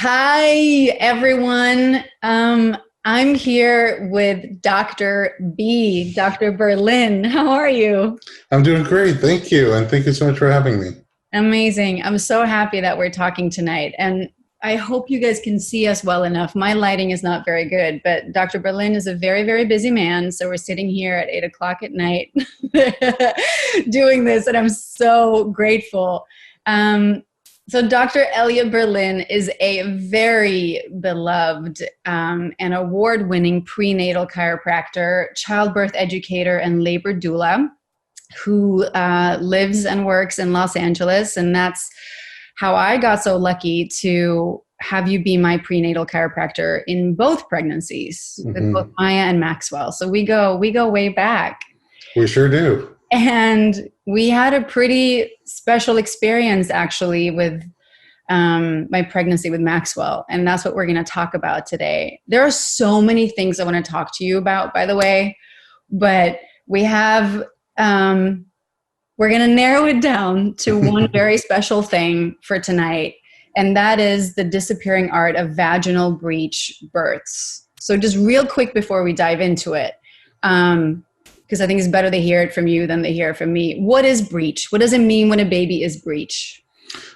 Hi, everyone. I'm here with Dr. B, Dr. Berlin. How are you? I'm doing great. Thank you. And thank you so much for having me. Amazing. I'm so happy that we're talking tonight. And I hope you guys can see us well enough. My lighting is not very good, but Dr. Berlin is a very, very busy man. So we're sitting here at 8 o'clock at night doing this, and I'm so grateful. Um, so Dr. Elliot Berlin is a very beloved and award-winning prenatal chiropractor, childbirth educator, and labor doula who lives and works in Los Angeles. And that's how I got so lucky to have you be my prenatal chiropractor in both pregnancies with both Hmm. Maya and Maxwell. So we go way back. We sure do. And we had a pretty special experience actually with my pregnancy with Maxwell. And that's what we're going to talk about today. There are so many things I want to talk to you about, by the way, but we have we're going to narrow it down to one very special thing for tonight, and that is the disappearing art of vaginal breech births. So just real quick before we dive into it, because I think it's better they hear it from you than they hear it from me. What is breech? What does it mean when a baby is breech?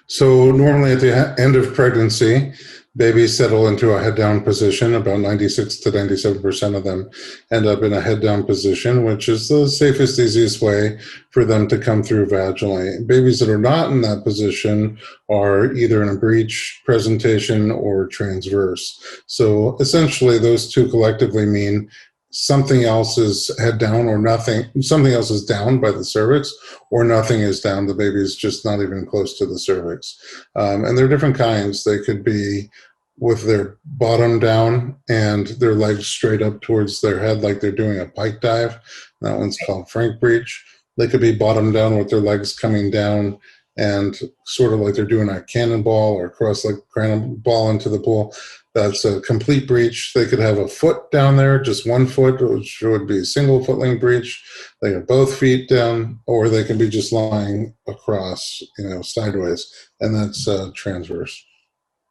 So normally at the end of pregnancy, babies settle into a head down position. About 96 to 97% of them end up in a head down position, which is the safest, easiest way for them to come through vaginally. Babies that are not in that position are either in a breech presentation or transverse. So essentially those two collectively mean something else is head down or nothing, something else is down by the cervix or nothing is down. The baby is just not even close to the cervix. And there are different kinds. They could be with their bottom down and their legs straight up towards their head like they're doing a pike dive. That one's called Frank breech. They could be bottom down with their legs coming down and sort of like they're doing a cannonball or cross like cannonball into the pool. That's a complete breech. They could have a foot down there, just one foot, which would be a single footling breech. They have both feet down, or they can be just lying across, sideways, and that's transverse.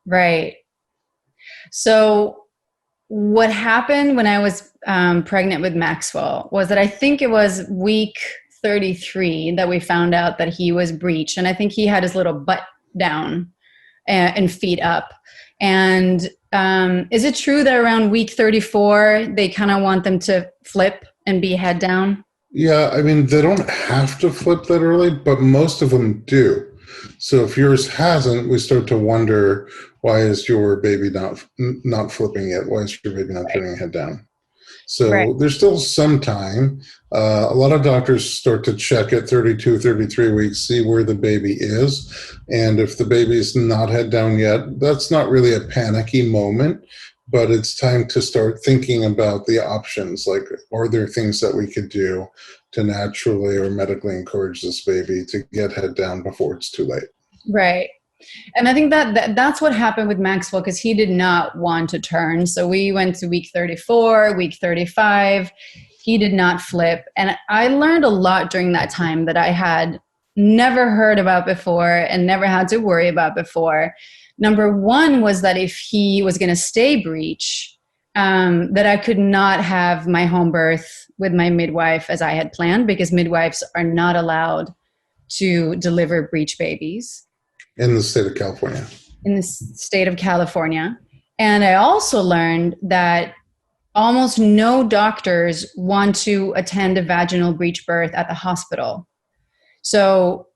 Right. So what happened when I was pregnant with Maxwell was that I think it was week 33 that we found out that he was breech. And I think he had his little butt down and feet up. And is it true that around week 34, they kind of want them to flip and be head down? Yeah, I mean, they don't have to flip that early, but most of them do. So if yours hasn't, we start to wonder, why is your baby not flipping yet? Why is your baby not Right. turning head down? Right. So there's still some time. A lot of doctors start to check at 32, 33 weeks, see where the baby is. And if the baby's not head down yet, that's not really a panicky moment, but it's time to start thinking about the options. Like, are there things that we could do to naturally or medically encourage this baby to get head down before it's too late? Right. And I think that's what happened with Maxwell because he did not want to turn. So we went to week 34, week 35. He did not flip. And I learned a lot during that time that I had never heard about before and never had to worry about before. Number one was that if he was going to stay breech, that I could not have my home birth with my midwife as I had planned because midwives are not allowed to deliver breech babies In the state of California. in the state of California. And I also learned that almost no doctors want to attend a vaginal breech birth at the hospital. So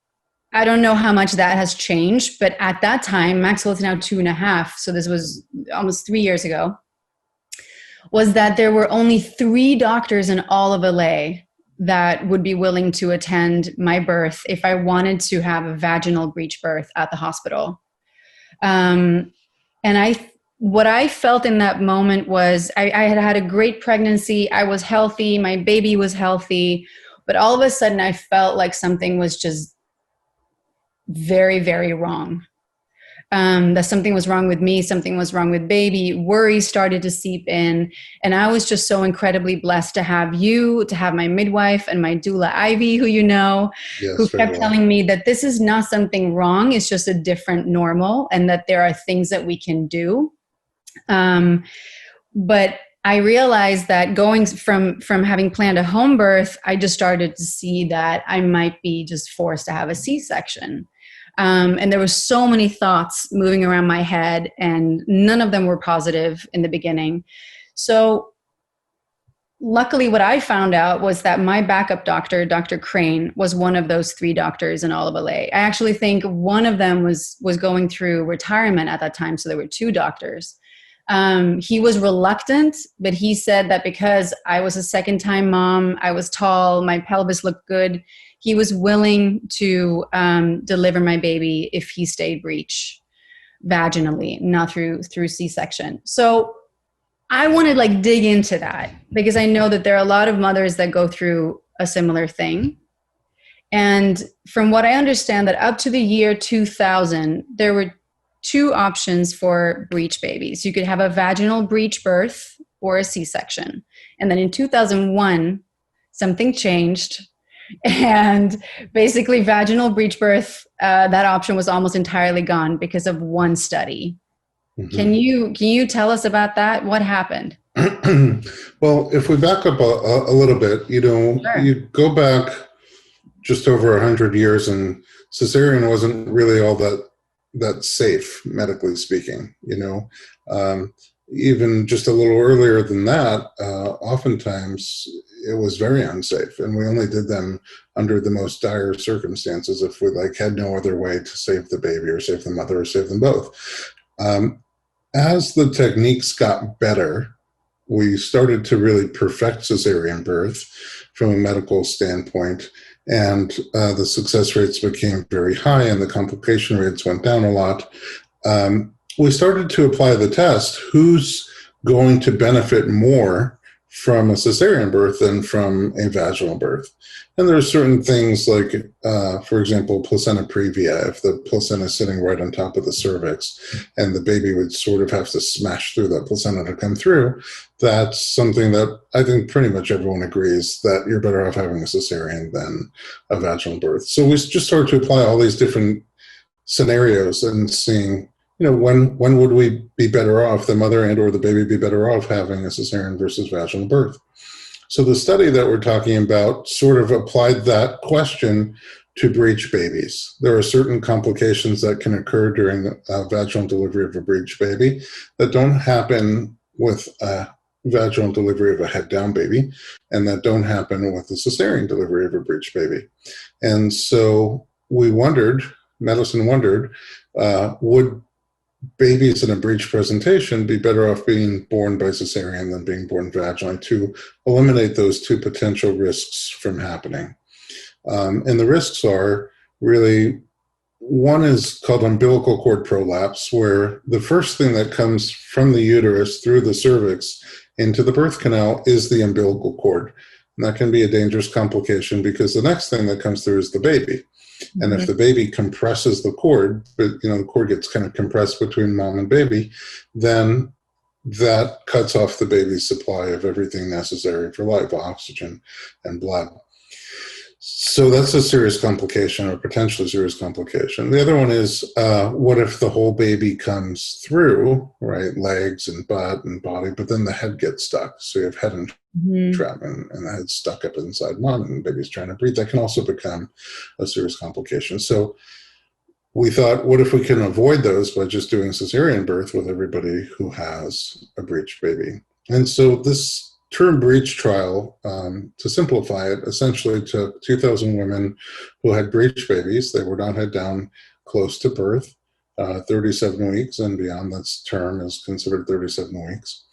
I don't know how much that has changed, but at that time, Maxwell is now 2.5, so this was almost 3 years ago, was that there were only 3 doctors in all of LA that would be willing to attend my birth if I wanted to have a vaginal breech birth at the hospital. And what I felt in that moment was I had had a great pregnancy. I was healthy. My baby was healthy. But all of a sudden, I felt like something was just very, very wrong. that something was wrong with me, something was wrong with baby. Worry started to seep in. And I was just so incredibly blessed to have you, to have my midwife and my doula, Ivy, who you know, who Yes, very kept well. telling me that this is not something wrong, it's just a different normal, and that there are things that we can do. But I realized that going from having planned a home birth, I just started to see that I might be just forced to have a C-section. And there were so many thoughts moving around my head, and none of them were positive in the beginning. So luckily, what I found out was that my backup doctor, Dr. Crane, was one of those 3 doctors in all of LA. I actually think one of them was going through retirement at that time, so there were 2 doctors. He was reluctant, but he said that because I was a second-time mom, I was tall, my pelvis looked good, he was willing to deliver my baby if he stayed breech vaginally, not through C-section. So I want to like dig into that because I know that there are a lot of mothers that go through a similar thing. And from what I understand, that up to the year 2000, there were 2 options for breech babies. You could have a vaginal breech birth or a C-section. And then in 2001, something changed. And basically, vaginal breech birth, that option was almost entirely gone because of one study. Mhm. Can you tell us about that? What happened? Well, if we back up a little bit, Sure. you go back just over 100 years, and cesarean wasn't really all that safe, medically speaking. Even just a little earlier than that, oftentimes it was very unsafe, and we only did them under the most dire circumstances if we had no other way to save the baby or save the mother or save them both. Um, as the techniques got better, we started to really perfect cesarean birth from a medical standpoint, and the success rates became very high and the complication rates went down a lot. We started to apply the test: who's going to benefit more from a cesarean birth than from a vaginal birth? And there are certain things like, for example, placenta previa. If the placenta is sitting right on top of the cervix and the baby would sort of have to smash through that placenta to come through, that's something that I think pretty much everyone agrees that you're better off having a cesarean than a vaginal birth. So we just started to apply all these different scenarios and seeing, when would we be better off, the mother and or the baby be better off having a cesarean versus vaginal birth. So the study that we're talking about sort of applied that question to breech babies. There are certain complications that can occur during the vaginal delivery of a breech baby that don't happen with a vaginal delivery of a head down baby, and that don't happen with the cesarean delivery of a breech baby. And so medicine wondered, would babies in a breech presentation be better off being born by cesarean than being born vaginally, to eliminate those 2 potential risks from happening. And the risks are really, one is called umbilical cord prolapse, where the first thing that comes from the uterus through the cervix into the birth canal is the umbilical cord. And that can be a dangerous complication because the next thing that comes through is the baby. And if the baby compresses the cord, but the cord gets kind of compressed between mom and baby, then that cuts off the baby's supply of everything necessary for life: oxygen and blood. So that's a serious complication, or potentially serious complication. The other one is, what if the whole baby comes through, right? Legs and butt and body, but then the head gets stuck. So you have head entrapment and the head's stuck up inside mom and the baby's trying to breathe. That can also become a serious complication. So we thought, what if we can avoid those by just doing cesarean birth with everybody who has a breech baby? And so this term breech trial, to simplify it, essentially took 2,000 women who had breech babies. They were not head down close to birth, 37 weeks and beyond. That's term is considered 37 weeks.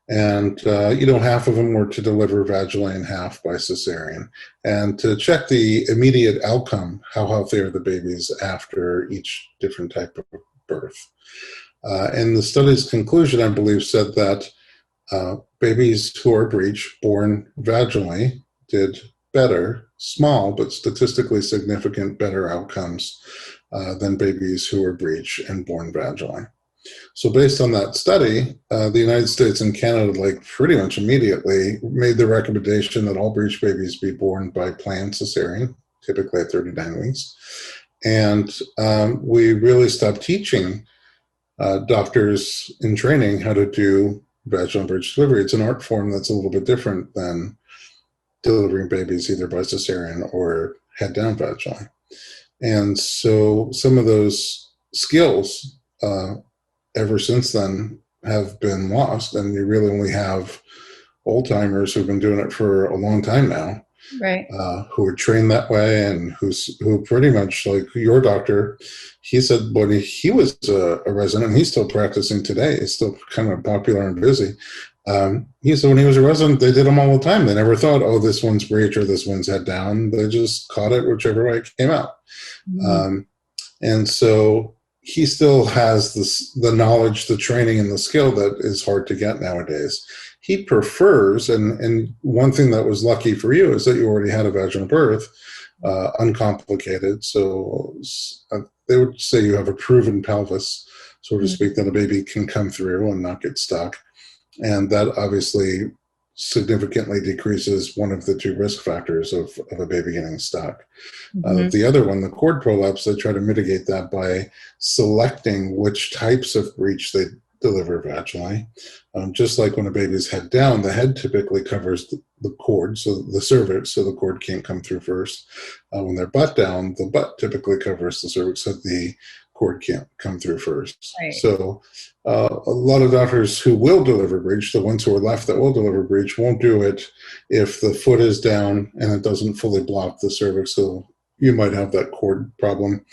And, half of them were to deliver vaginally and half by cesarean. And to check the immediate outcome, how healthy are the babies after each different type of birth. And the study's conclusion, I believe, said that babies who are breech, born vaginally, did better, small but statistically significant better outcomes than babies who were breech and born vaginally. So based on that study, the United States and Canada, like pretty much immediately, made the recommendation that all breech babies be born by planned cesarean, typically at 39 weeks. And we really stopped teaching doctors in training how to do vaginal breech delivery. It's an art form that's a little bit different than delivering babies either by cesarean or head down vaginally. And so some of those skills ever since then have been lost, and you really only have old timers who've been doing it for a long time now, Right. who are trained that way, and who pretty much, like your doctor, he said when he was a resident, and he's still practicing today, he's still kind of popular and busy. He said when he was a resident, they did them all the time. They never thought, oh, this one's breech or this one's head down. They just caught it whichever way it came out. And so he still has the knowledge, the training, and the skill that is hard to get nowadays. He prefers, and one thing that was lucky for you is that you already had a vaginal birth, uncomplicated. So they would say you have a proven pelvis, so to speak, that a baby can come through and not get stuck. And that obviously significantly decreases one of the two risk factors of a baby getting stuck. The other one, the cord prolapse, they try to mitigate that by selecting which types of breech they deliver vaginally. Just like when a baby's head down, the head typically covers the cord, so the cervix, so the cord can't come through first. When they're butt down, the butt typically covers the cervix, so the cord can't come through first. Right. So a lot of doctors who will deliver breech, the ones who are left that will deliver breech, won't do it if the foot is down and it doesn't fully block the cervix. So you might have that cord problem.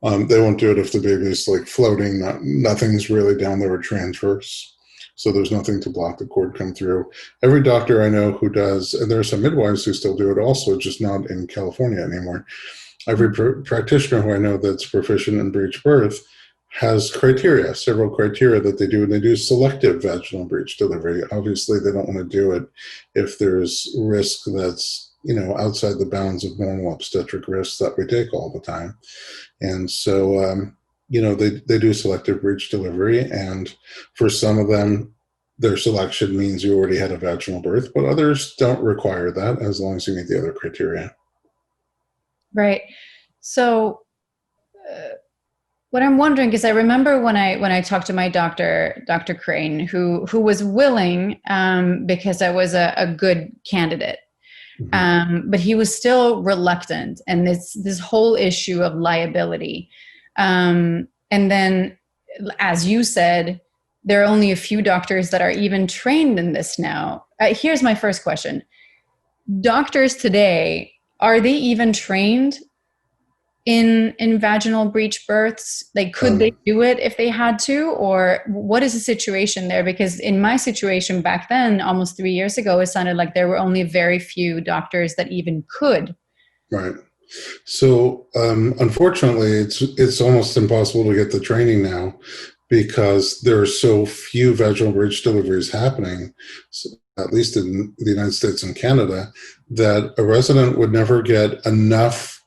They won't do it if the baby is like floating, nothing's really down there or transverse. So there's nothing to block the cord come through. Every doctor I know who does, and there are some midwives who still do it also, just not in California anymore. Every practitioner who I know that's proficient in breech birth has criteria, several criteria that they do, and they do selective vaginal breech delivery. Obviously, they don't want to do it if there's risk that's, outside the bounds of normal obstetric risks that we take all the time. And so, they do selective breech delivery, and for some of them, their selection means you already had a vaginal birth, but others don't require that as long as you meet the other criteria. Right. So what I'm wondering, because I remember when I talked to my doctor, Dr. Crane, who was willing, because I was a good candidate, but he was still reluctant, and this whole issue of liability. And then, as you said, there are only a few doctors that are even trained in this now. Here's my first question. Doctors today, are they even trained in vaginal breech births? Like, could they do it if they had to? Or what is the situation there? Because in my situation back then, almost 3 years ago, it sounded like there were only very few doctors that even could. Right. So unfortunately, it's almost impossible to get the training now because there are so few vaginal breech deliveries happening, at least in the United States and Canada, that a resident would never get enough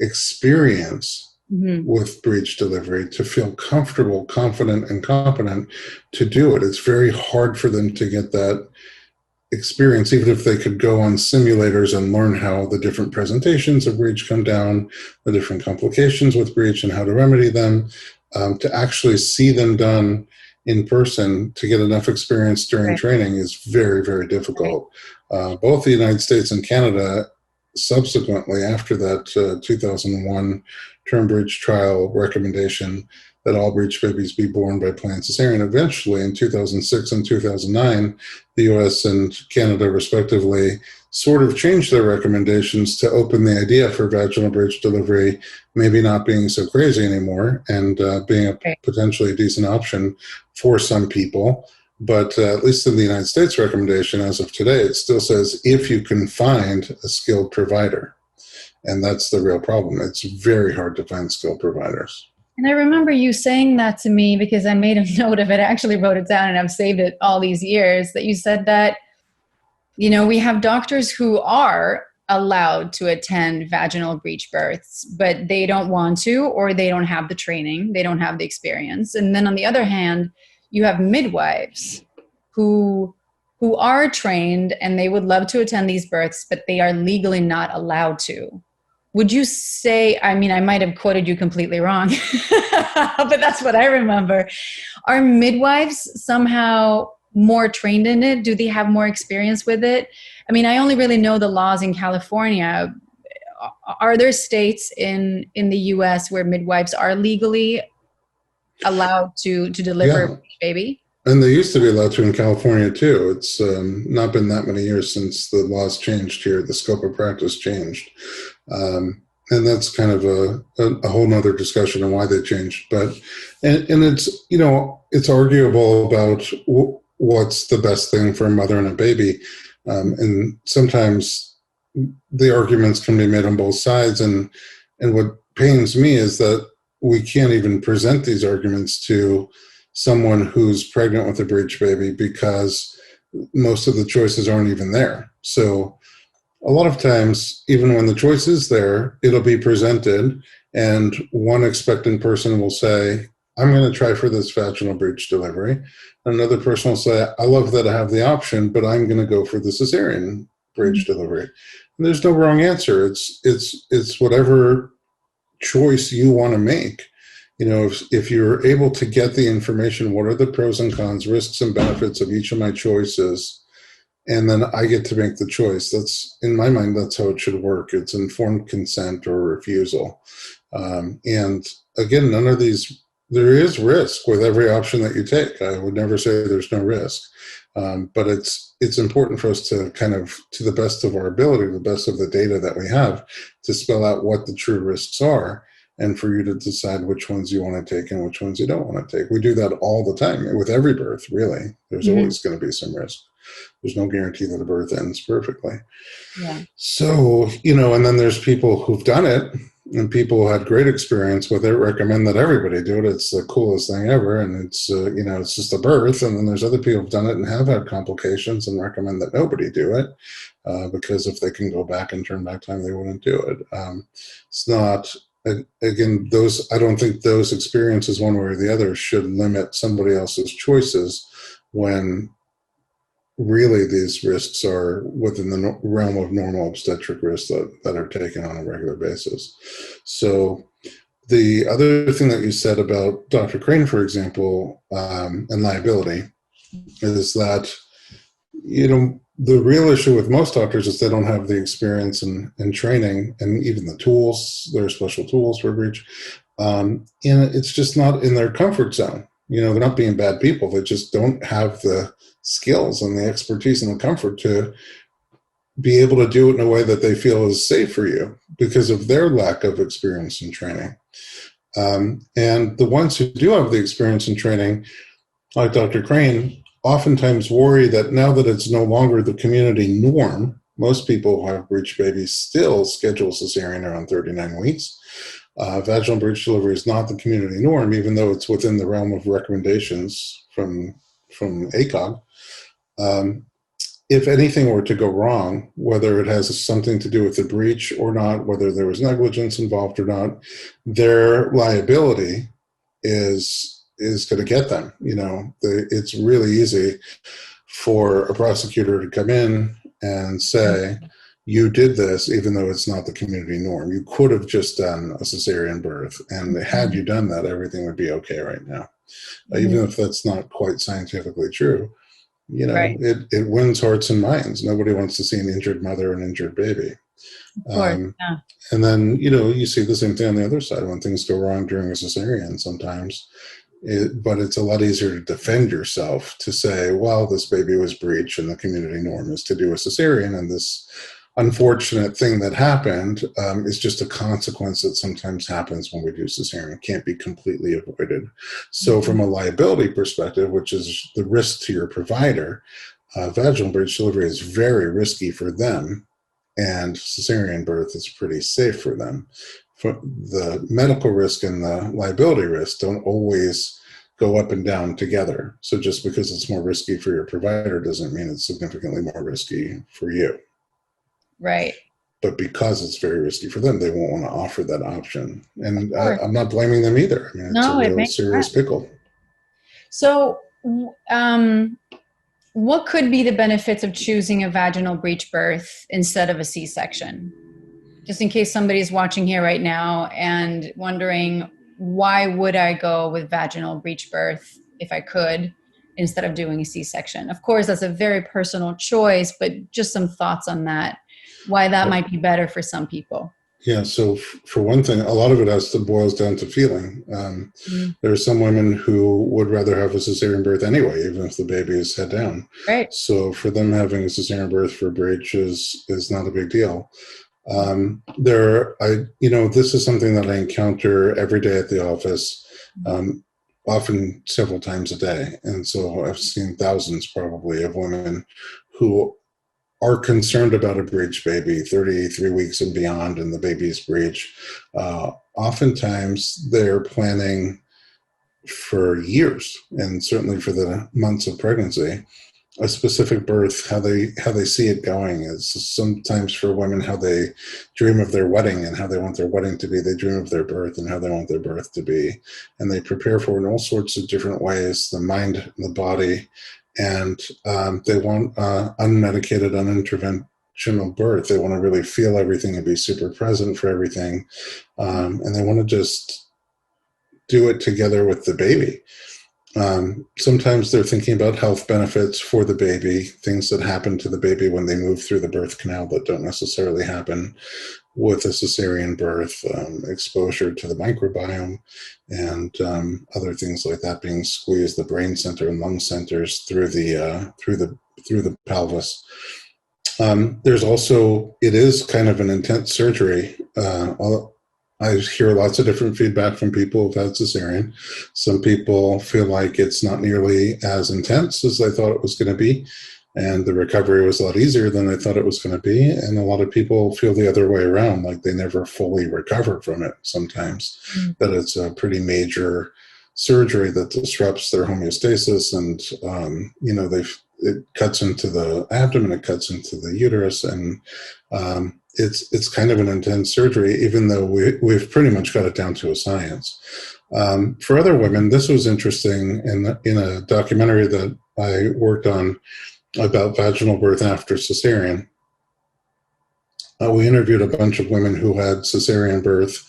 experience with breech delivery to feel comfortable, confident, and competent to do it. It's very hard for them to get that experience, even if they could go on simulators and learn how the different presentations of breech come down, the different complications with breech and how to remedy them, to actually see them done in person to get enough experience during training is very, very difficult. Both the United States and Canada, subsequently after that 2001 term breech trial recommendation that all breech babies be born by planned cesarean, eventually in 2006 and 2009, the US and Canada respectively sort of changed their recommendations to open the idea for vaginal breech delivery maybe not being so crazy anymore and being a potentially decent option for some people. But at least in the United States recommendation as of today, it still says if you can find a skilled provider. And that's the real problem. It's very hard to find skilled providers. And I remember you saying that to me because I made a note of it. I actually wrote it down and I've saved it all these years, that you said that, we have doctors who are allowed to attend vaginal breech births, but they don't want to, or they don't have the training, they don't have the experience. And then on the other hand, you have midwives who are trained and they would love to attend these births, but they are legally not allowed to. Would you say, I mean, I might have quoted you completely wrong, but that's what I remember. Are midwives somehow more trained in it? Do they have more experience with it? I mean, I only really know the laws in California. Are there states in the US where midwives are legally allowed to deliver a Yeah. baby? And they used to be allowed to in California too. It's not been that many years since the laws changed here. The scope of practice changed. And that's kind of a whole nother discussion on why they changed. But, and it's, it's arguable about what's the best thing for a mother and a baby. And sometimes the arguments can be made on both sides. And what pains me is that we can't even present these arguments to someone who's pregnant with a breech baby because most of the choices aren't even there. So a lot of times, even when the choice is there, it'll be presented, and one expectant person will say, I'm going to try for this vaginal breech delivery. Another person will say, I love that I have the option, but I'm going to go for the cesarean breech delivery. And there's no wrong answer. It's whatever choice you want to make. If you're able to get the information, what are the pros and cons, risks and benefits of each of my choices, and then I get to make the choice. That's, in my mind, that's how it should work. It's informed consent or refusal. And again, none of these, there is risk with every option that you take. I would never say there's no risk. But it's important for us to kind of, to the best of our ability, the best of the data that we have, to spell out what the true risks are, and for you to decide which ones you want to take and which ones you don't want to take. We do that all the time with every birth, really. There's always going to be some risk. There's no guarantee that a birth ends perfectly. Yeah. So, and then there's people who've done it, and people who had great experience with it recommend that everybody do it. It's the coolest thing ever. And it's, it's just a birth. And then there's other people who've done it and have had complications and recommend that nobody do it because if they can go back and turn back time, they wouldn't do it. It's not, again, I don't think those experiences one way or the other should limit somebody else's choices when really these risks are within the realm of normal obstetric risks that are taken on a regular basis. So the other thing that you said about Dr. Crane, for example, and liability is that, the real issue with most doctors is they don't have the experience and training and even the tools. There are special tools for breech. And it's just not in their comfort zone. They're not being bad people. They just don't have the skills and the expertise and the comfort to be able to do it in a way that they feel is safe for you because of their lack of experience and training. And the ones who do have the experience and training, like Dr. Crane, oftentimes worry that now that it's no longer the community norm, most people who have breech babies still schedule cesarean around 39 weeks. Vaginal breech delivery is not the community norm, even though it's within the realm of recommendations from ACOG. If anything were to go wrong, whether it has something to do with the breech or not, whether there was negligence involved or not, their liability is going to get them. It's really easy for a prosecutor to come in and say, you did this even though it's not the community norm. You could have just done a cesarean birth, and had you done that, everything would be okay right now. Even if that's not quite scientifically true, Right. it wins hearts and minds. Nobody wants to see an injured mother and injured baby. Of course. Yeah. And then, you see the same thing on the other side when things go wrong during a cesarean sometimes. But it's a lot easier to defend yourself to say, well, this baby was breech and the community norm is to do a cesarean, and this unfortunate thing that happened is just a consequence that sometimes happens when we do cesarean. It can't be completely avoided. So from a liability perspective, which is the risk to your provider, vaginal breech delivery is very risky for them, and cesarean birth is pretty safe for them. For the medical risk and the liability risk don't always go up and down together. So just because it's more risky for your provider doesn't mean it's significantly more risky for you. Right. but because it's very risky for them, they won't want to offer that option. Of And course. I'm not blaming them either. I mean, it's a No, it real makes serious sense. pickle. So, what could be the benefits of choosing a vaginal breech birth instead of a C-section? Just in case somebody's watching here right now and wondering, why would I go with vaginal breech birth if I could instead of doing a C-section? Of course, that's a very personal choice, but just some thoughts on that, why that might be better for some people. Yeah, so for one thing, a lot of it boils down to feeling. Mm, There are some women who would rather have a cesarean birth anyway, even if the baby is head down. right. So for them, having a cesarean birth for breech is not a big deal. This is something that I encounter every day at the office, often several times a day. And so I've seen thousands probably of women who are concerned about a breech baby, 33 weeks and beyond, and the baby's breech. Oftentimes they're planning for years, and certainly for the months of pregnancy, a specific birth, how they see it going. Is sometimes for women how they dream of their wedding and how they want their wedding to be. They dream of their birth and how they want their birth to be, and they prepare for it in all sorts of different ways, the mind, the body, and they want unmedicated, uninterventional birth. They want to really feel everything and be super present for everything, and they want to just do it together with the baby. Sometimes they're thinking about health benefits for the baby, things that happen to the baby when they move through the birth canal that don't necessarily happen with a cesarean birth, exposure to the microbiome, and other things like that, being squeezed, the brain center and lung centers through the pelvis. There's also, it is kind of an intense surgery. I hear lots of different feedback from people who've had cesarean. Some people feel like it's not nearly as intense as I thought it was going to be, and the recovery was a lot easier than I thought it was going to be. And a lot of people feel the other way around, like they never fully recover from it sometimes, that it's a pretty major surgery that disrupts their homeostasis, and it cuts into the abdomen, it cuts into the uterus, and it's kind of an intense surgery, even though we've pretty much got it down to a science. For other women, this was interesting in a documentary that I worked on about vaginal birth after cesarean. We interviewed a bunch of women who had cesarean birth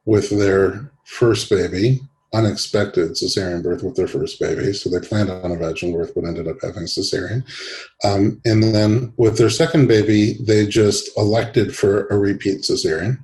with their first baby, unexpected cesarean birth with their first baby. So they planned on a vaginal birth, but ended up having cesarean. And then with their second baby, they just elected for a repeat cesarean.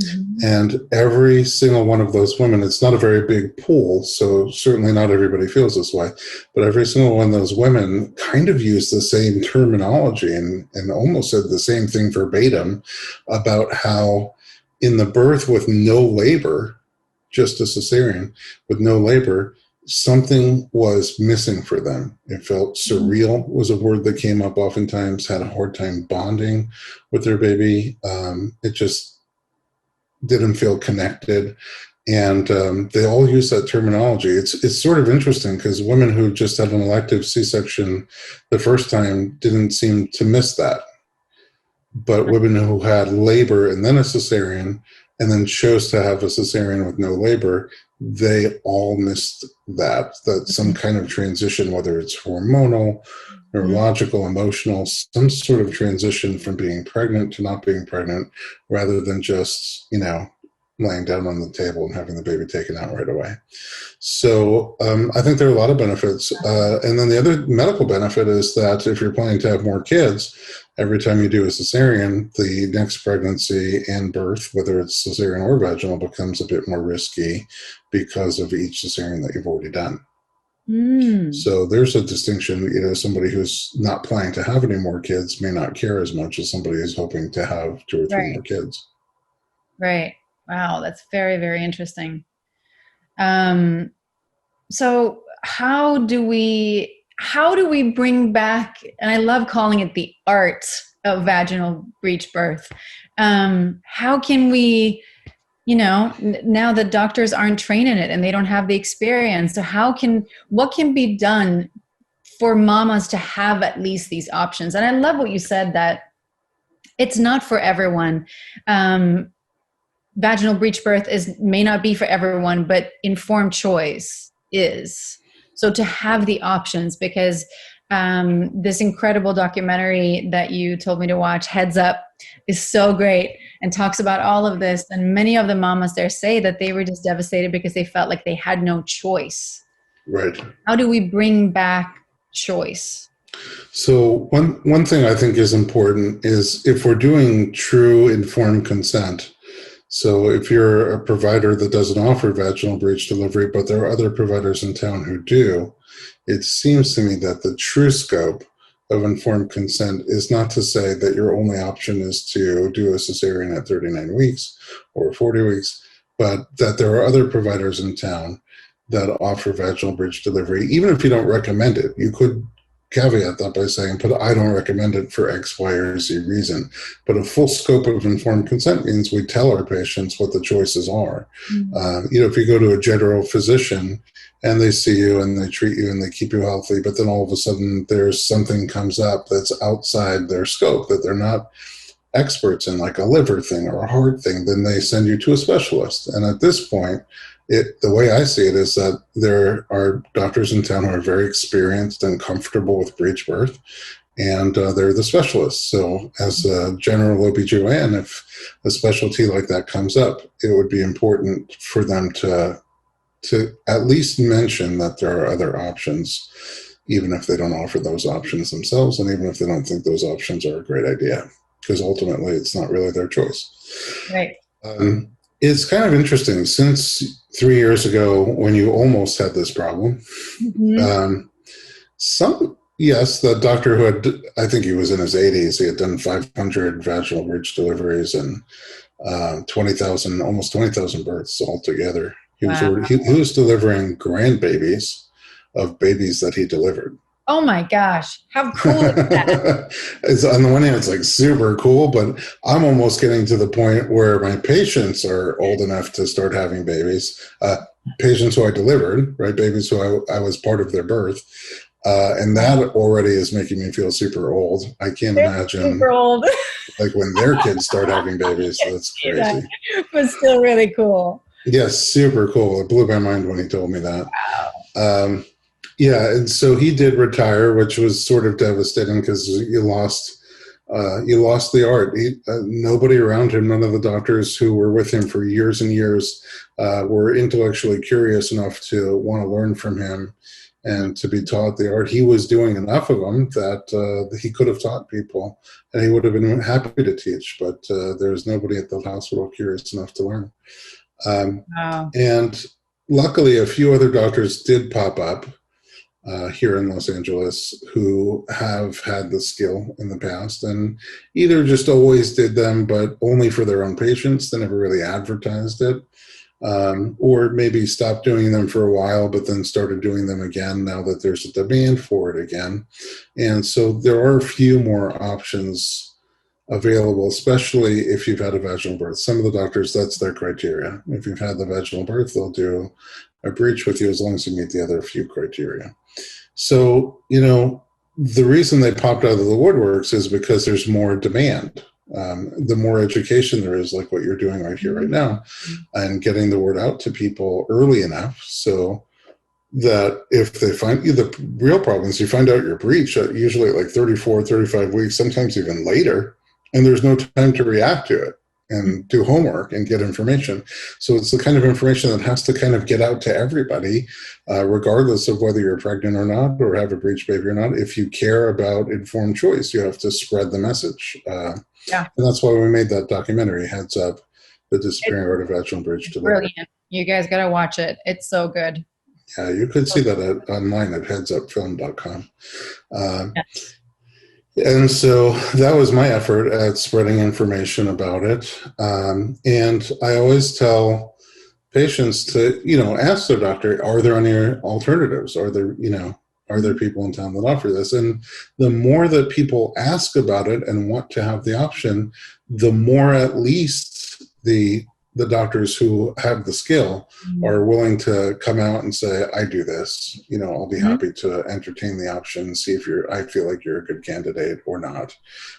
Mm-hmm. And every single one of those women, it's not a very big pool, so certainly not everybody feels this way, but every single one of those women kind of used the same terminology and almost said the same thing verbatim about how in the birth with no labor, just a cesarean with no labor, something was missing for them. It felt surreal was a word that came up oftentimes, had a hard time bonding with their baby. It just didn't feel connected. And they all use that terminology. It's sort of interesting because women who just had an elective C-section the first time didn't seem to miss that. But women who had labor and then a cesarean and then chose to have a cesarean with no labor, they all missed that some kind of transition, whether it's hormonal, neurological, emotional, some sort of transition from being pregnant to not being pregnant, rather than just, laying down on the table and having the baby taken out right away. So I think there are a lot of benefits. And then the other medical benefit is that if you're planning to have more kids, every time you do a cesarean, the next pregnancy and birth, whether it's cesarean or vaginal, becomes a bit more risky because of each cesarean that you've already done. So there's a distinction. Somebody who's not planning to have any more kids may not care as much as somebody who's hoping to have 2 or 3 more kids. Right. Wow, that's very, very interesting. So how do we bring back, and I love calling it the art of vaginal breech birth. How can we, now the doctors aren't trained in it and they don't have the experience. So what can be done for mamas to have at least these options? And I love what you said, that It's not for everyone. Vaginal breech birth may not be for everyone, but informed choice is. So to have the options, because this incredible documentary that you told me to watch, Heads Up, is so great and talks about all of this. And many of the mamas there say that they were just devastated because they felt like they had no choice. Right. How do we bring back choice? So one thing I think is important is if we're doing true informed consent. So if you're a provider that doesn't offer vaginal breech delivery, but there are other providers in town who do, it seems to me that the true scope of informed consent is not to say that your only option is to do a cesarean at 39 weeks or 40 weeks, but that there are other providers in town that offer vaginal breech delivery. Even if you don't recommend it, you could caveat that by saying, but I don't recommend it for X, Y, or Z reason. But a full scope of informed consent means we tell our patients what the choices are. If you go to a general physician and they see you and they treat you and they keep you healthy, but then all of a sudden there's something comes up that's outside their scope that they're not experts in, like a liver thing or a heart thing, then they send you to a specialist. And at this point, the way I see it is that there are doctors in town who are very experienced and comfortable with breech birth, and they're the specialists. So as a general OBGYN, if a specialty like that comes up, it would be important for them to at least mention that there are other options, even if they don't offer those options themselves, and even if they don't think those options are a great idea, because ultimately it's not really their choice. Right. It's kind of interesting. Since 3 years ago, when you almost had this problem, the doctor who had, I think he was in his 80s, he had done 500 vaginal breech deliveries and almost 20,000 births altogether. He was delivering grandbabies of babies that he delivered. Oh my gosh, how cool is that? It's, on the one hand, it's like super cool, but I'm almost getting to the point where my patients are old enough to start having babies. Patients who I delivered, right? Babies who I was part of their birth. And that already is making me feel super old. I can't imagine super old. like when their kids start having babies. That's crazy. But still really cool. Yes, super cool. It blew my mind when he told me that. Wow. And so he did retire, which was sort of devastating because you lost the art. Nobody around him, none of the doctors who were with him for years and years, were intellectually curious enough to want to learn from him and to be taught the art. He was doing enough of them that he could have taught people, and he would have been happy to teach, but there's nobody at the hospital curious enough to learn. Wow. And luckily, a few other doctors did pop up here in Los Angeles who have had the skill in the past and either just always did them, but only for their own patients. They never really advertised it. Or maybe stopped doing them for a while, but then started doing them again now that there's a demand for it again. And so there are a few more options available, especially if you've had a vaginal birth. Some of the doctors, that's their criteria. If you've had the vaginal birth, they'll do a breech with you as long as you meet the other few criteria. So, the reason they popped out of the woodworks is because there's more demand. The more education there is, like what you're doing right here, right now, and getting the word out to people early enough so that if they find you, the real problem is you find out your breech usually at like 34, 35 weeks, sometimes even later, and there's no time to react to it and do homework and get information. So it's the kind of information that has to kind of get out to everybody, regardless of whether you're pregnant or not, or have a breech baby or not. If you care about informed choice, you have to spread the message. And that's why we made that documentary, Heads Up, The Disappearing Art of Vaginal Breech Delivery. Brilliant. You guys got to watch it. It's so good. Yeah, you could see that online at headsupfilm.com. And so that was my effort at spreading information about it. And I always tell patients to, ask their doctor, are there any alternatives? Are there people in town that offer this? And the more that people ask about it and want to have the option, the more at least the the doctors who have the skill are willing to come out and say, I do this, I'll be Mhm. happy to entertain the option, see if I feel like you're a good candidate or not.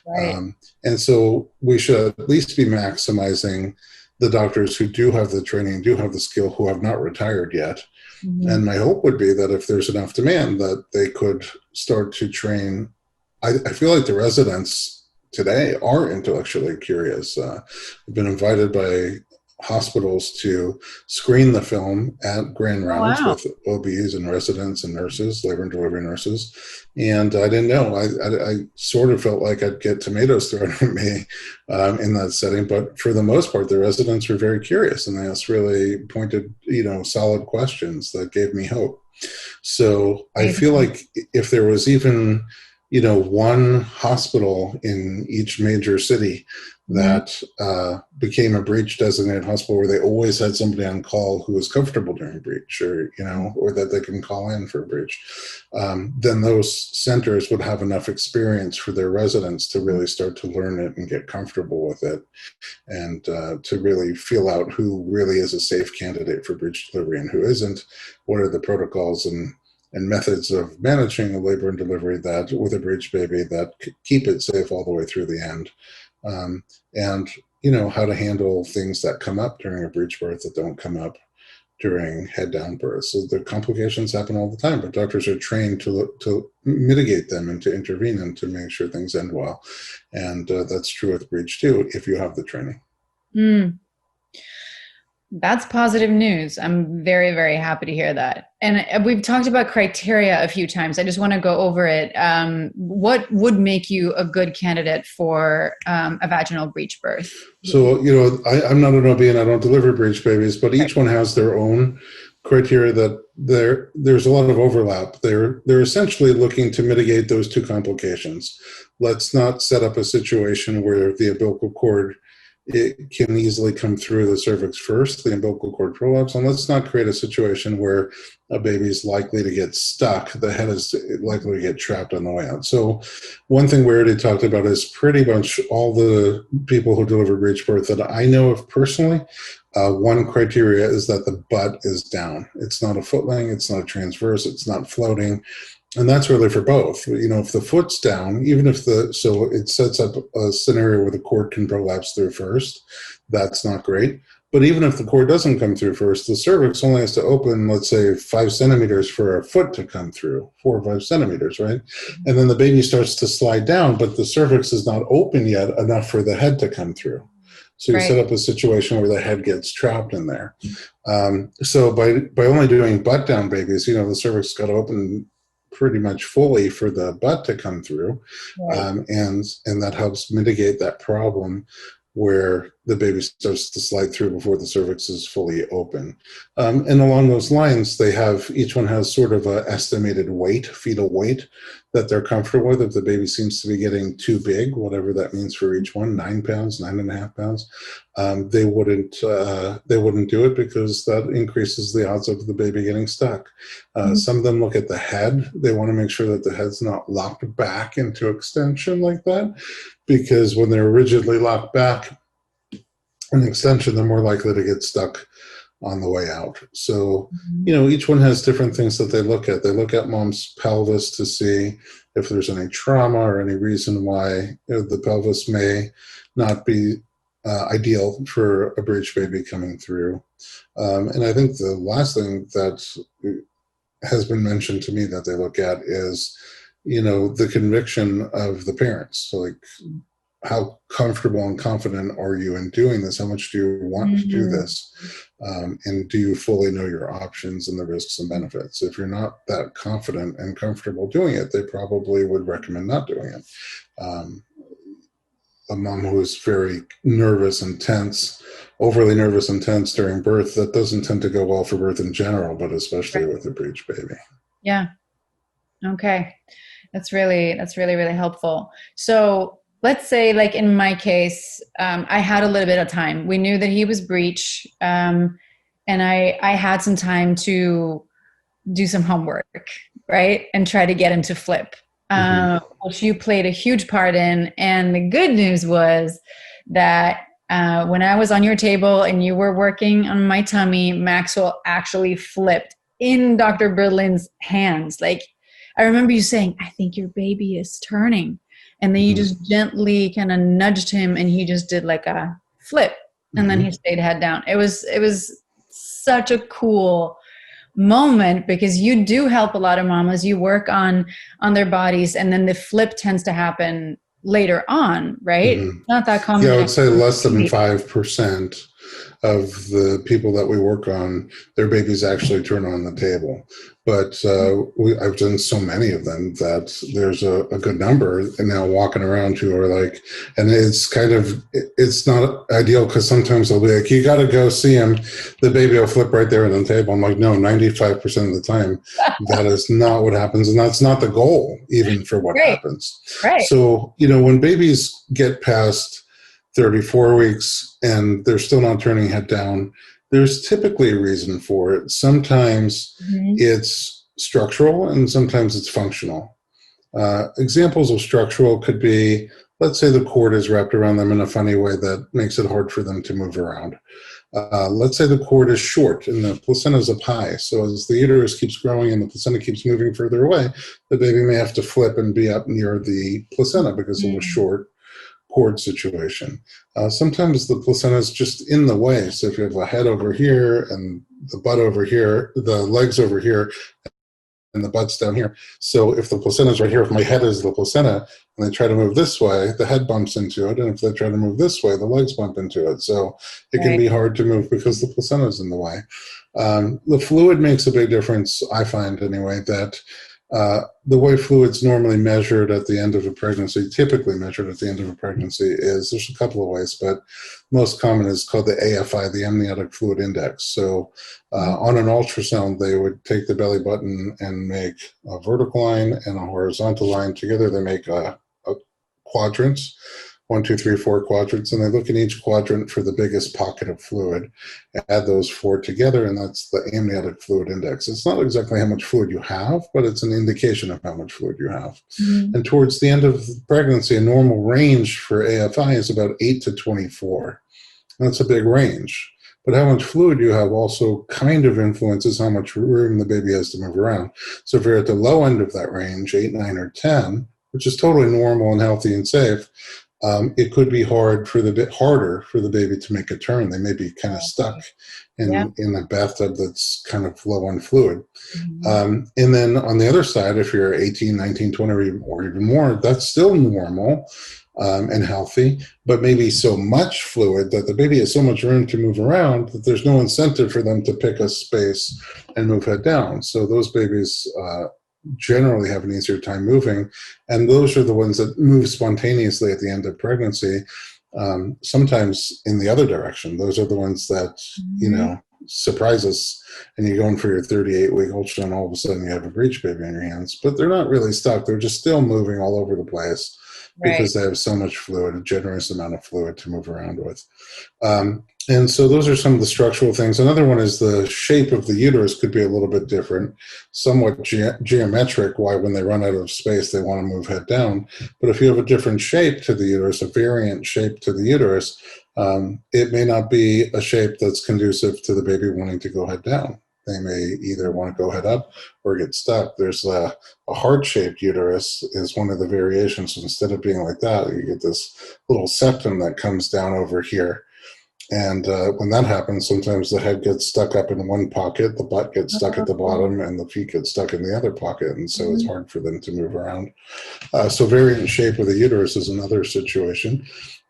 Right. And so we should at least be maximizing the doctors who do have the training, do have the skill, who have not retired yet. And Mhm. my hope would be that if there's enough demand, that they could start to train. I feel like the residents today are intellectually curious. I've been invited by hospitals to screen the film at grand Oh, rounds wow. with OBs and residents and nurses, labor and delivery nurses. And I didn't know. I sort of felt like I'd get tomatoes thrown at me in that setting. But for the most part, the residents were very curious and they asked really pointed, solid questions that gave me hope. So I feel Amazing. like if there was even, one hospital in each major city Mhm. that became a breech designated hospital where they always had somebody on call who was comfortable during breech, or that they can call in for a breech, then those centers would have enough experience for their residents to really start to learn it and get comfortable with it, and to really feel out who really is a safe candidate for breech delivery and who isn't. What are the protocols and methods of managing a labor and delivery that with a breech baby that keep it safe all the way through the end, and how to handle things that come up during a breech birth that don't come up during head down birth. So the complications happen all the time, but doctors are trained to mitigate them and to intervene and to make sure things end well. And that's true with breech too, if you have the training. Mm. That's positive news. I'm very, very happy to hear that. And we've talked about criteria a few times. I just want to go over it. What would make you a good candidate for a vaginal breech birth? So, I'm not an OB and I don't deliver breech babies, but Right. each one has their own criteria that there's a lot of overlap. They're essentially looking to mitigate those two complications. Let's not set up a situation where the umbilical cord, it can easily come through the cervix first, the umbilical cord prolapse, and let's not create a situation where a baby's likely to get stuck. The head is likely to get trapped on the way out. So one thing we already talked about is pretty much all the people who deliver breech birth that I know of personally. One criteria is that the butt is down. It's not a footling, it's not a transverse, it's not floating. And that's really for both. If the foot's down, so it sets up a scenario where the cord can prolapse through first. That's not great. But even if the cord doesn't come through first, the cervix only has to open, let's say, 5 centimeters for a foot to come through, 4 or 5 centimeters, right? And then the baby starts to slide down, but the cervix is not open yet enough for the head to come through. So you set Right. up a situation where the head gets trapped in there. So by only doing butt down babies, the cervix got to open pretty much fully for the butt to come through, Right. and that helps mitigate that problem where the baby starts to slide through before the cervix is fully open. And along those lines, each one has sort of an estimated weight, fetal weight, that they're comfortable with. If the baby seems to be getting too big, whatever that means for each one, 9 pounds, 9.5 pounds, they wouldn't do it because that increases the odds of the baby getting stuck. Mhm. Some of them look at the head. They want to make sure that the head's not locked back into extension like that, because when they're rigidly locked back in extension, they're more likely to get stuck on the way out. So, Mhm. each one has different things that they look at. They look at mom's pelvis to see if there's any trauma or any reason why the pelvis may not be ideal for a breech baby coming through. And I think the last thing that has been mentioned to me that they look at is, the conviction of the parents. So, like, how comfortable and confident are you in doing this? How much do you want to do Mhm. this? And do you fully know your options and the risks and benefits? If you're not that confident and comfortable doing it, they probably would recommend not doing it. Um, a mom who is very nervous and tense, overly nervous and tense during birth, that doesn't tend to go well for birth in general, but especially Right. with a breech baby. Yeah. Okay. That's really, really helpful. So let's say, like in my case, I had a little bit of time. We knew that he was breech, and I had some time to do some homework, right, and try to get him to flip, Mm-hmm. which you played a huge part in. And the good news was that When I was on your table and you were working on my tummy, Maxwell actually flipped in Dr. Bridlin's hands. Like, I remember you saying, I think your baby is turning. And then you Hmm. just gently kind of nudged him and he just did like a flip and then he Hmm. stayed head down. It was such a cool moment because you do help a lot of mamas. You work on their bodies and then the flip tends to happen later on, right? Hmm. Not that common Yeah, I in would say a less than baby. 5% of the people that we work on, their babies actually turn on the table. But I've done so many of them that there's a good number now walking around who are like, and it's kind of, it's not ideal because sometimes they'll be like, you got to go see him. The baby will flip right there on the table. I'm like, no, 95% of the time, that is not what happens. And that's not the goal, even for what Right, happens. right. So, when babies get past 34 weeks and they're still not turning head down, there's typically a reason for it. Sometimes Mhm. it's structural and sometimes it's functional. Examples of structural could be, let's say the cord is wrapped around them in a funny way that makes it hard for them to move around. Let's say the cord is short and the placenta is up high. So as the uterus keeps growing and the placenta keeps moving further away, the baby may have to flip and be up near the placenta because of a Mhm. short cord situation. Sometimes the placenta is just in the way. So if you have a head over here and the butt over here, the legs over here, and the butt's down here. So if the placenta is right here, if my head is the placenta, and they try to move this way, the head bumps into it. And if they try to move this way, the legs bump into it. So it can Right. be hard to move because the placenta is in the way. The fluid makes a big difference, I find anyway, that the way fluid's normally measured at the end of a pregnancy, typically measured at the end of a pregnancy, is there's a couple of ways, but most common is called the AFI, the Amniotic Fluid Index. So Mhm. on an ultrasound, they would take the belly button and make a vertical line and a horizontal line. Together, they make a quadrants, 1, 2, 3, 4 quadrants, and they look in each quadrant for the biggest pocket of fluid, add those four together, and that's the amniotic fluid index. It's not exactly how much fluid you have, but it's an indication of how much fluid you have. Mhm. And towards the end of pregnancy, a normal range for AFI is about 8 to 24. That's a big range. But how much fluid you have also kind of influences how much room the baby has to move around. So if you're at the low end of that range, 8, 9, or 10, which is totally normal and healthy and safe, it could be harder for the baby to make a turn. They may be kind of stuck Yeah. in a bathtub that's kind of low on fluid. Mhm. And then on the other side, if you're 18, 19, 20, or even more, that's still normal and healthy, but maybe so much fluid that the baby has so much room to move around that there's no incentive for them to pick a space and move head down. So those babies generally have an easier time moving. And those are the ones that move spontaneously at the end of pregnancy. Sometimes in the other direction, those are the ones that, Mhm. surprise us, and you go in for your 38-week ultrasound, all of a sudden you have a breech baby on your hands, but they're not really stuck. They're just still moving all over the place Right. because they have so much fluid, a generous amount of fluid to move around with. And so those are some of the structural things. Another one is the shape of the uterus could be a little bit different, somewhat geometric, why when they run out of space, they want to move head down. But if you have a different shape to the uterus, a variant shape to the uterus, it may not be a shape that's conducive to the baby wanting to go head down. They may either want to go head up or get stuck. There's a heart-shaped uterus is one of the variations. So instead of being like that, you get this little septum that comes down over here. And when that happens, sometimes the head gets stuck up in one pocket, the butt gets stuck at the Oh. bottom, and the feet get stuck in the other pocket. And so it's Mhm. hard for them to move around. So variant shape of the uterus is another situation.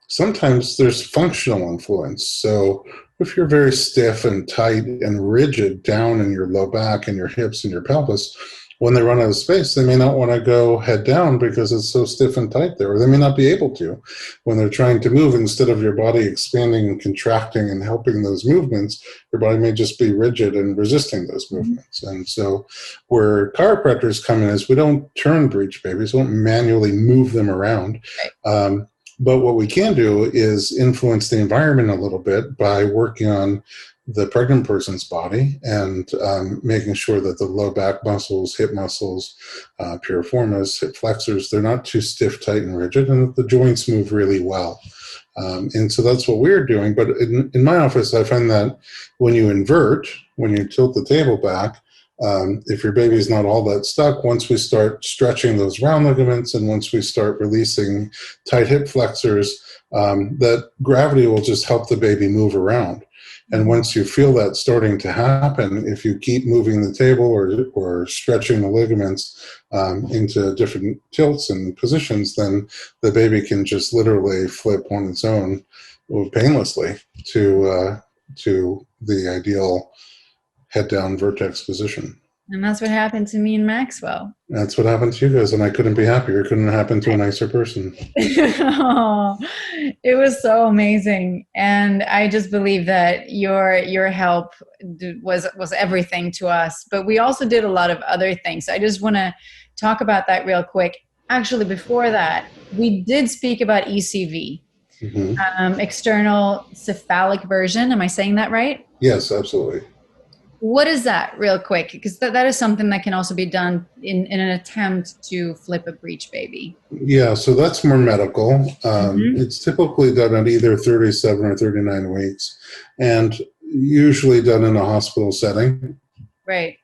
Sometimes there's functional influence. So if you're very stiff and tight and rigid down in your low back and your hips and your pelvis, when they run out of space, they may not want to go head down because it's so stiff and tight there, or they may not be able to. When they're trying to move, instead of your body expanding and contracting and helping those movements, your body may just be rigid and resisting those Mhm. movements. And so where chiropractors come in is we don't turn breech babies, we don't manually move them around. Right. But what we can do is influence the environment a little bit by working on the pregnant person's body and making sure that the low back muscles, hip muscles, piriformis, hip flexors, they're not too stiff, tight, and rigid, and that the joints move really well. And so that's what we're doing. But in my office, I find that when you invert, when you tilt the table back, if your baby's not all that stuck, once we start stretching those round ligaments and once we start releasing tight hip flexors, that gravity will just help the baby move around. And once you feel that starting to happen, if you keep moving the table or stretching the ligaments into different tilts and positions, then the baby can just literally flip on its own painlessly to the ideal head down vertex position. And that's what happened to me and Maxwell. That's what happened to you guys, and I couldn't be happier. It couldn't happen to a nicer person. Oh, it was so amazing, and I just believe that your help was everything to us. But we also did a lot of other things. I just want to talk about that real quick. Actually, before that, we did speak about ECV, external cephalic version. Am I saying that right? Yes, absolutely. What is that, real quick? Because that is something that can also be done in an attempt to flip a breech baby. Yeah, so that's more medical. It's typically done at either 37 or 39 weeks, and usually done in a hospital setting. Right.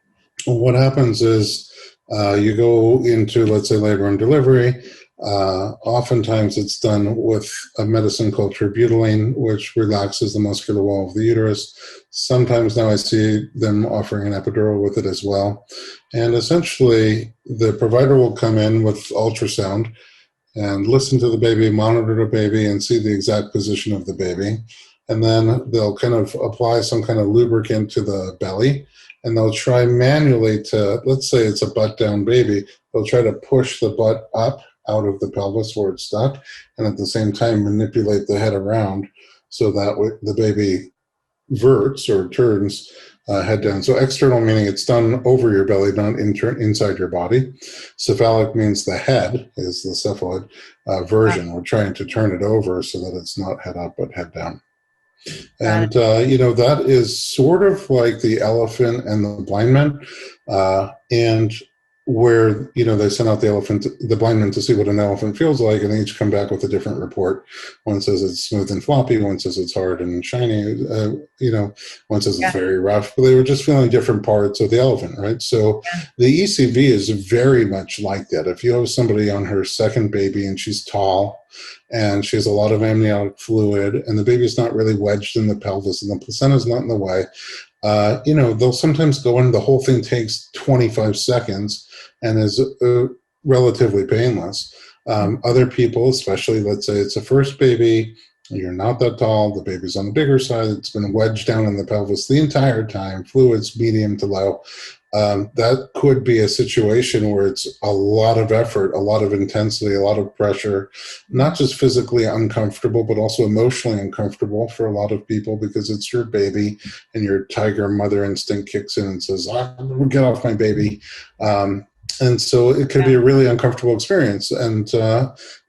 What happens is you go into, let's say, labor and delivery. Oftentimes it's done with a medicine called terbutaline, which relaxes the muscular wall of the uterus. Sometimes now I see them offering an epidural with it as well. And essentially, the provider will come in with ultrasound and listen to the baby, monitor the baby, and see the exact position of the baby. And then they'll kind of apply some kind of lubricant to the belly, and they'll try manually to, let's say it's a butt down baby, they'll try to push the butt up out of the pelvis where it's stuck, and at the same time manipulate the head around so that the baby verts or turns head down. So external meaning it's done over your belly, not inside your body. Cephalic means the head is the cephalid version. We're trying to turn it over so that it's not head up but head down. And that is sort of like the elephant and the blind man, and where they send out the blind men to see what an elephant feels like, and they each come back with a different report. One says it's smooth and floppy, one says it's hard and shiny, one says it's very rough, but they were just feeling different parts of the elephant, right? So the ECV is very much like that. If you have somebody on her second baby and she's tall and she has a lot of amniotic fluid and the baby's not really wedged in the pelvis and the placenta's not in the way, they'll sometimes go in, the whole thing takes 25 seconds and is relatively painless. Other people, especially, let's say it's a first baby, you're not that tall, the baby's on the bigger side, it's been wedged down in the pelvis the entire time, fluids medium to low. That could be a situation where it's a lot of effort, a lot of intensity, a lot of pressure, not just physically uncomfortable, but also emotionally uncomfortable for a lot of people because it's your baby and your tiger mother instinct kicks in and says, get off my baby. And so it could be a really uncomfortable experience. And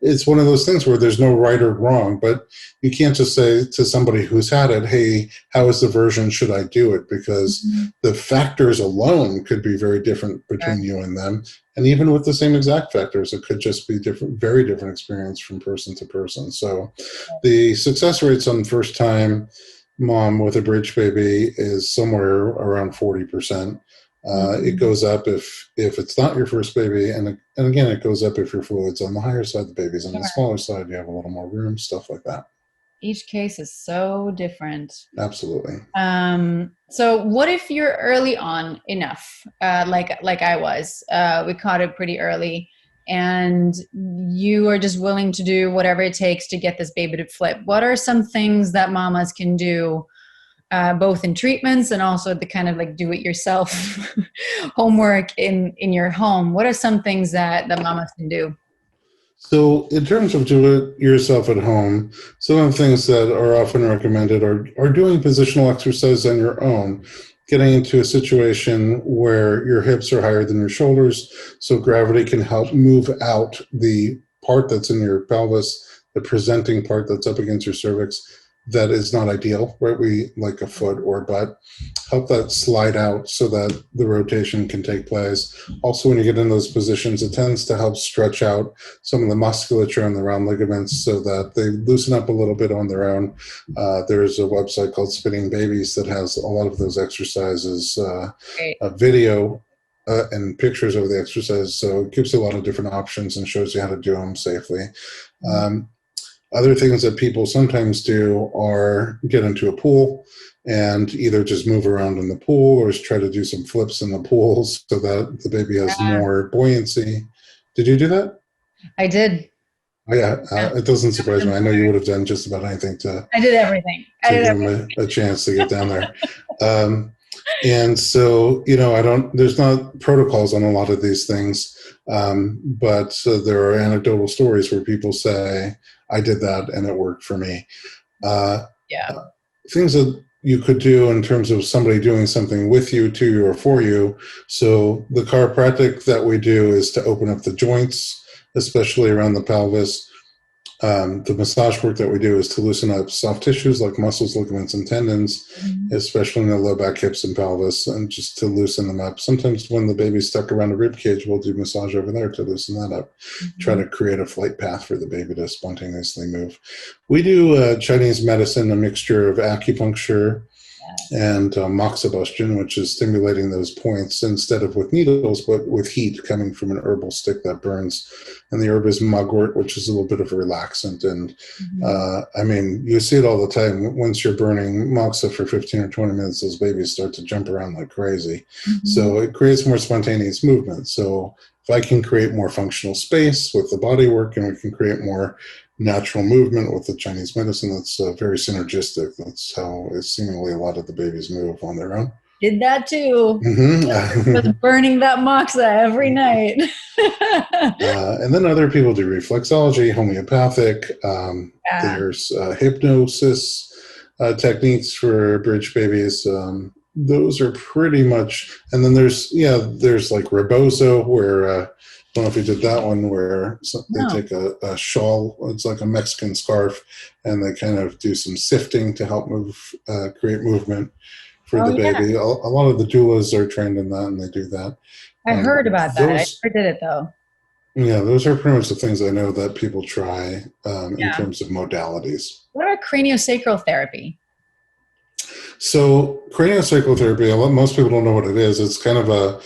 it's one of those things where there's no right or wrong, but you can't just say to somebody who's had it, hey, how is the version? Should I do it? Because the factors alone could be very different between you and them. And even with the same exact factors, it could just be different, very different experience from person to person. So the success rates on first time mom with a breech baby is somewhere around 40%. It goes up if it's not your first baby, and again, it goes up if your fluid's on the higher side, the baby's on the smaller side, you have a little more room, stuff like that. Each case is so different. Absolutely. So what if you're early on enough, like I was? We caught it pretty early, and you are just willing to do whatever it takes to get this baby to flip. What are some things that mamas can do, both in treatments and also the kind of like do-it-yourself homework in your home? What are some things that mamas can do? So in terms of do it yourself at home, some of the things that are often recommended are doing positional exercise on your own, getting into a situation where your hips are higher than your shoulders, so gravity can help move out the part that's in your pelvis, the presenting part that's up against your cervix. that is not ideal, right? We like a foot or butt, help that slide out so that the rotation can take place. Also, when you get in those positions, it tends to help stretch out some of the musculature on the round ligaments so that they loosen up a little bit on their own. There's a website called Spinning Babies that has a lot of those exercises, a video and pictures of the exercise. So it gives you a lot of different options and shows you how to do them safely. Other things that people sometimes do are get into a pool and either just move around in the pool or try to do some flips in the pools so that the baby has more buoyancy. Did you do that? I did. Oh, yeah, it doesn't surprise me. I know you would have done just about anything to I did everything. give them a chance to get down there. And so, there's not protocols on a lot of these things, but there are anecdotal stories where people say, I did that and it worked for me. Things that you could do in terms of somebody doing something with you, to you, or for you. So the chiropractic that we do is to open up the joints, especially around the pelvis. The massage work that we do is to loosen up soft tissues like muscles, ligaments, and tendons, especially in the low back, hips, and pelvis, and just to loosen them up. Sometimes when the baby's stuck around a rib cage, we'll do massage over there to loosen that up. Try to create a flight path for the baby to spontaneously move. We do Chinese medicine, a mixture of acupuncture and moxibustion, which is stimulating those points instead of with needles, but with heat coming from an herbal stick that burns. And the herb is mugwort, which is a little bit of a relaxant. And you see it all the time. Once you're burning moxa for 15 or 20 minutes, those babies start to jump around like crazy. So it creates more spontaneous movement. So if I can create more functional space with the body work, and we can create more natural movement with the Chinese medicine, that's very synergistic. That's how seemingly a lot of the babies move on their own. Did that too. Was burning that moxa every night. And then other people do reflexology, homeopathic. There's hypnosis techniques for bridge babies. Those are pretty much, and then there's like rebozo, where I don't know if you did that one, where they take a shawl, it's like a Mexican scarf, and they kind of do some sifting to help create movement for the baby. A lot of the doulas are trained in that, and they do that. I heard about that. I never did it though. Yeah, those are pretty much the things I know that people try in terms of modalities. What about craniosacral therapy? So craniosacral therapy, most people don't know what it is. It's kind of a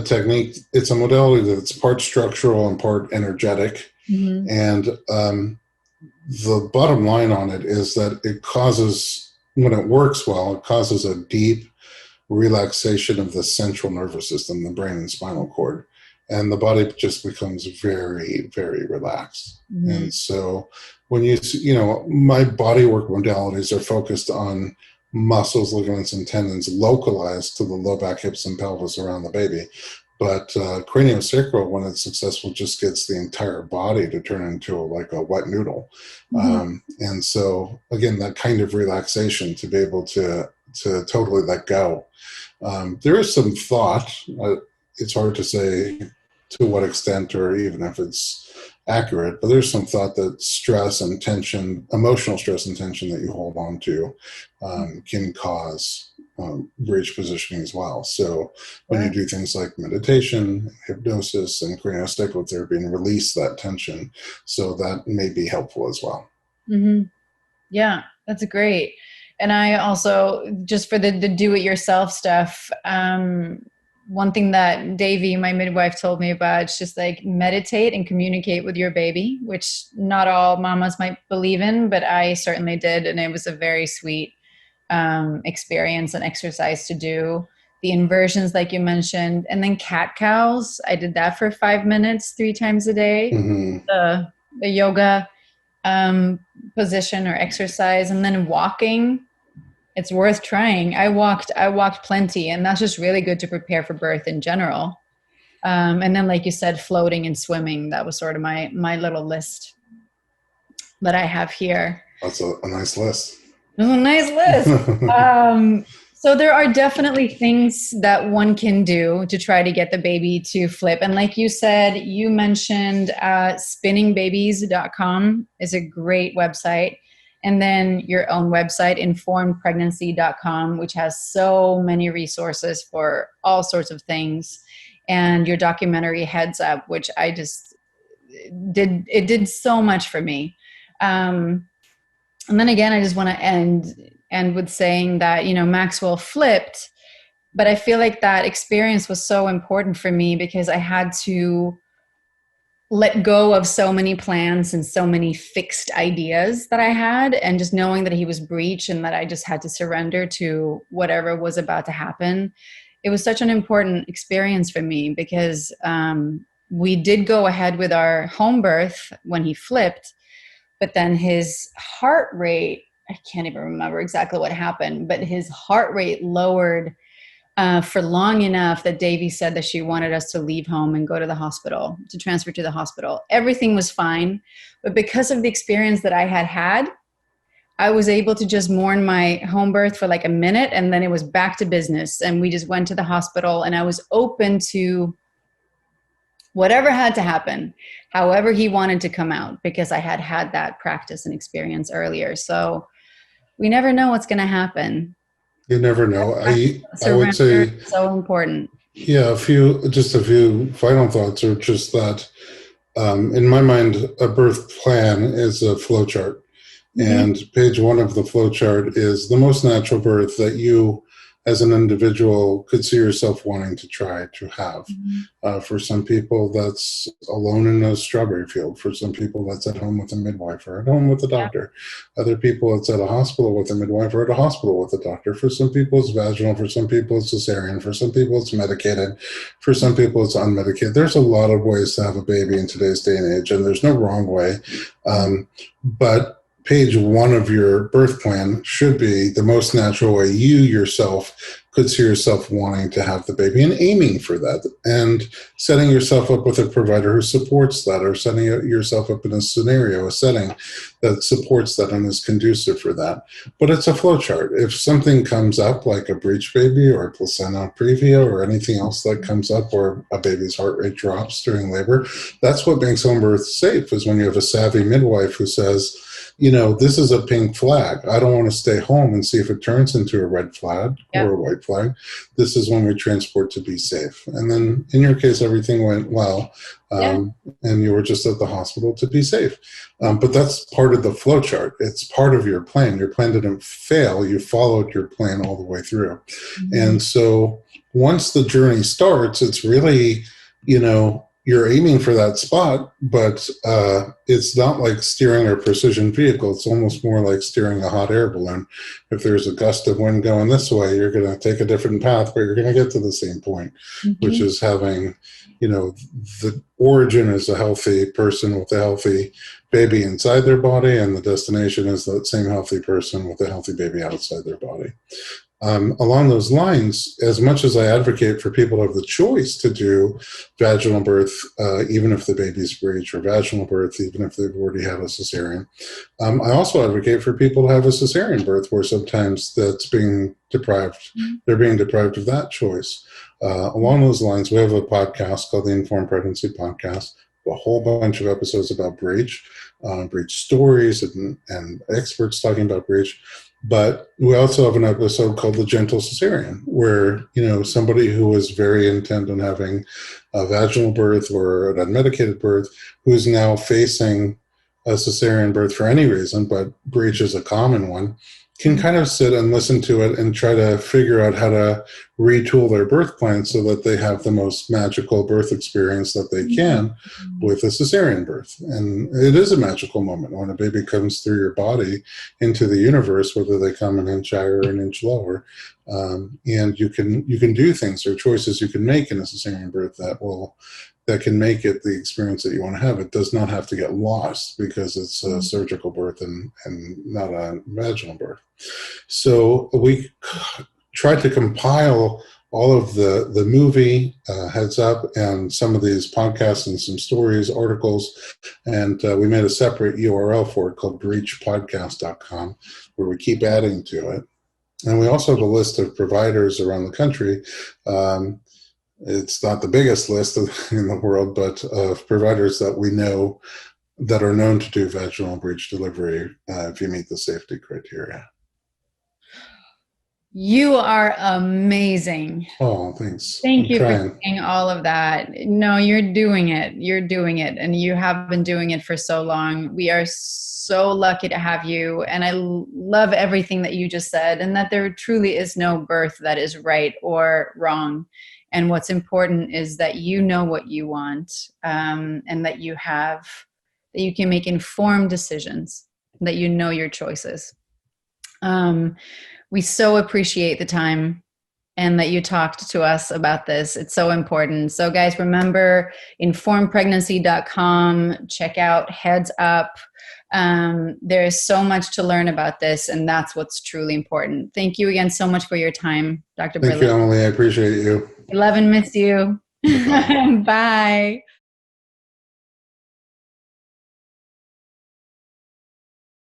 technique. It's a modality that's part structural and part energetic. And the bottom line on it is that it causes, when it works well, it causes a deep relaxation of the central nervous system, the brain and spinal cord. And the body just becomes very, very relaxed. And so when my body work modalities are focused on muscles, ligaments, and tendons localized to the low back, hips, and pelvis around the baby. But craniosacral, when it's successful, just gets the entire body to turn into like a wet noodle. And so, again, that kind of relaxation to be able to totally let go. There is some thought. It's hard to say to what extent or even if it's accurate, but there's some thought that stress and tension, emotional stress and tension that you hold on to can cause breech positioning as well. So when you do things like meditation, hypnosis, and craniosacral therapy and release that tension, so that may be helpful as well. Yeah, that's great. And I also, just for the do-it-yourself stuff, one thing that Davey, my midwife, told me about, it's just like meditate and communicate with your baby, which not all mamas might believe in, but I certainly did. And it was a very sweet experience and exercise to do. The inversions, like you mentioned, and then cat cows. I did that for 5 minutes, 3 times a day. The yoga position or exercise, and then walking. It's worth trying. I walked plenty, and that's just really good to prepare for birth in general. And then, like you said, floating and swimming. That was sort of my little list that I have here. That's a nice list. It was a nice list. So there are definitely things that one can do to try to get the baby to flip. And like you said, you mentioned spinningbabies.com is a great website. And then your own website, informedpregnancy.com, which has so many resources for all sorts of things. And your documentary Heads Up, which I just did so much for me. And then again, I just want to end with saying that, Maxwell flipped, but I feel like that experience was so important for me because I had to let go of so many plans and so many fixed ideas that I had, and just knowing that he was breech and that I just had to surrender to whatever was about to happen. It was such an important experience for me because we did go ahead with our home birth when he flipped, but then his heart rate, I can't even remember exactly what happened, but his heart rate lowered for long enough that Davy said that she wanted us to leave home and go to the hospital, to transfer to the hospital. Everything was fine. But because of the experience that I had, I was able to just mourn my home birth for like a minute, and then it was back to business. And we just went to the hospital, and I was open to whatever had to happen, however he wanted to come out, because I had that practice and experience earlier. So we never know what's going to happen. You never know. I would Surrender say, is so important. yeah, just a few final thoughts are just that, in my mind, a birth plan is a flowchart. Mm-hmm. And page 1 of the flowchart is the most natural birth that you, as an individual, could see yourself wanting to try to have. For some people, that's alone in a strawberry field. For some people, that's at home with a midwife or at home with a doctor. Other people, it's at a hospital with a midwife or at a hospital with a doctor. For some people, it's vaginal. For some people, it's cesarean. For some people, it's medicated. For some people, it's unmedicated. There's a lot of ways to have a baby in today's day and age, and there's no wrong way. But page 1 of your birth plan should be the most natural way you yourself could see yourself wanting to have the baby, and aiming for that, and setting yourself up with a provider who supports that, or setting yourself up in a scenario, a setting that supports that and is conducive for that. But it's a flowchart. If something comes up like a breech baby or a placenta previa or anything else that comes up, or a baby's heart rate drops during labor, that's what makes home birth safe, is when you have a savvy midwife who says, this is a pink flag. I don't want to stay home and see if it turns into a red flag or a white flag. This is when we transport to be safe. And then in your case, everything went well, and you were just at the hospital to be safe. But that's part of the flow chart. It's part of your plan. Your plan didn't fail. You followed your plan all the way through. And so once the journey starts, it's really, you're aiming for that spot, but it's not like steering a precision vehicle. It's almost more like steering a hot air balloon. If there's a gust of wind going this way, you're going to take a different path, but you're going to get to the same point, which is having, the origin is a healthy person with a healthy baby inside their body, and the destination is that same healthy person with a healthy baby outside their body. Along those lines, as much as I advocate for people to have the choice to do vaginal birth, even if the baby's breech, or vaginal birth, even if they've already had a cesarean, I also advocate for people to have a cesarean birth, where sometimes that's being deprived. They're being deprived of that choice. Along those lines, we have a podcast called the Informed Pregnancy Podcast, a whole bunch of episodes about breech, breech stories, and experts talking about breech. But we also have an episode called The Gentle Cesarean, where, somebody who was very intent on having a vaginal birth or an unmedicated birth, who's now facing a cesarean birth for any reason, but breech is a common one, can kind of sit and listen to it and try to figure out how to retool their birth plan so that they have the most magical birth experience that they can with a cesarean birth. And it is a magical moment when a baby comes through your body into the universe, whether they come an inch higher or an inch lower. And you can do things, or choices you can make in a cesarean birth that can make it the experience that you want to have. It does not have to get lost because it's a surgical birth and not a vaginal birth. So we tried to compile all of the movie Heads Up and some of these podcasts and some stories, articles, and we made a separate URL for it called breechpodcast.com, where we keep adding to it. And we also have a list of providers around the country. It's not the biggest list in the world, but of providers that we know that are known to do vaginal breech delivery if you meet the safety criteria. You are amazing. Oh, thanks. Thank I'm you for trying. saying all of that. No, you're doing it. You're doing it. And you have been doing it for so long. We are so lucky to have you. And I love everything that you just said, and that there truly is no birth that is right or wrong. And what's important is that you know what you want, and that you can make informed decisions, that you know your choices. We so appreciate the time and that you talked to us about this. It's so important. So guys, remember informedpregnancy.com. Check out Heads Up. There is so much to learn about this, and that's what's truly important. Thank you again so much for your time, Dr. Thank you, Bridley. Emily. I appreciate you. I love and miss you. No problem. Bye.